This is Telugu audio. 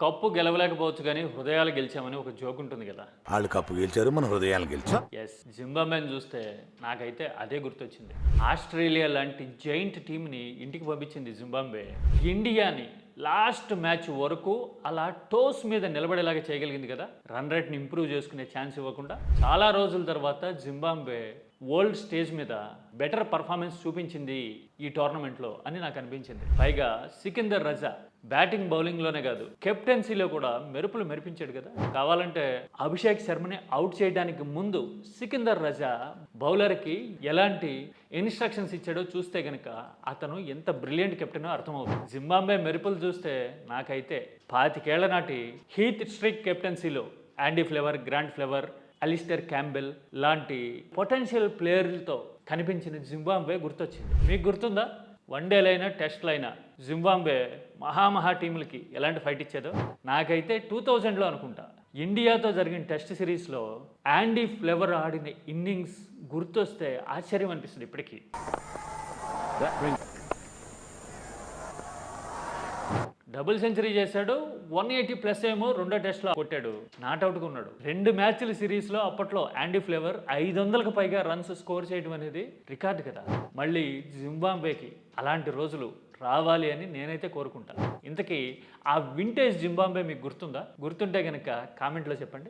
కప్పు గెలవలేకపోవచ్చు కానీ హృదయాలు గెలిచామని ఒక జోక్ ఉంటుంది కదా. వాళ్ళు కప్పు గెలిచారు, మన హృదయాలు గెలిచాం. ఎస్, జింబాబ్వేని చూస్తే నాకైతే అదే గుర్తొచ్చింది. ఆస్ట్రేలియా లాంటి జైంట్ టీంని ఇంటికి పంపించింది జింబాబ్వే. ఇండియాని లాస్ట్ మ్యాచ్ వరకు అలా టోస్ మీద నిలబడేలాగా చేయగలిగింది కదా. రన్ రేట్ని ఇంప్రూవ్ చేసుకునే ఛాన్స్ ఇవ్వకుండా చాలా రోజుల తర్వాత జింబాబ్వే వరల్డ్ స్టేజ్ మీద బెటర్ పర్ఫార్మెన్స్ చూపించింది ఈ టోర్నమెంట్లో అని నాకు అనిపించింది. పైగా సికిందర్ రజా బ్యాటింగ్ బౌలింగ్లోనే కాదు కెప్టెన్సీలో కూడా మెరుపులు మెరిపించాడు కదా. కావాలంటే అభిషేక్ శర్మని అవుట్ చేయడానికి ముందు సికిందర్ రజా బౌలర్కి ఎలాంటి ఇన్స్ట్రక్షన్స్ ఇచ్చాడో చూస్తే గనక అతను ఎంత బ్రిలియంట్ కెప్టెనో అర్థమవుతుంది. జింబాబ్వే మెరుపులు చూస్తే నాకైతే 25 ఏళ్ల నాటి హీత్ స్ట్రిక్ కెప్టెన్సీలో Andy Flower, Grant Flower, Alastair Campbell లాంటి పొటెన్షియల్ ప్లేయర్లతో కనిపించిన జింబాబ్వే గుర్తొచ్చింది. మీకు గుర్తుందా? వన్డేలైనా టెస్ట్లైనా జింబాబ్వే మహా టీములకి ఎలాంటి ఫైట్ ఇచ్చేదో. నాకైతే 2000లో అనుకుంటా ఇండియాతో జరిగిన టెస్ట్ సిరీస్లో యాండీ ఫ్లేవర్ ఆడిన ఇన్నింగ్స్ గుర్తొస్తే ఆశ్చర్యం అనిపిస్తుంది ఇప్పటికీ. డబుల్ సెంచరీ చేశాడు, 180+ ఏమో రెండో టెస్ట్లో కొట్టాడు, నాట్అవుట్గా ఉన్నాడు. 2 మ్యాచ్ల సిరీస్లో అప్పట్లో యాండీ ఫ్లేవర్ 500కు పైగా రన్స్ స్కోర్ చేయడం అనేది రికార్డు కదా. మళ్ళీ జింబాబ్వేకి అలాంటి రోజులు రావాలి అని నేనైతే కోరుకుంటాను. ఇంతకీ ఆ వింటేజ్ జింబాబ్వే మీకు గుర్తుందా? గుర్తుంటే కనుక కామెంట్లో చెప్పండి.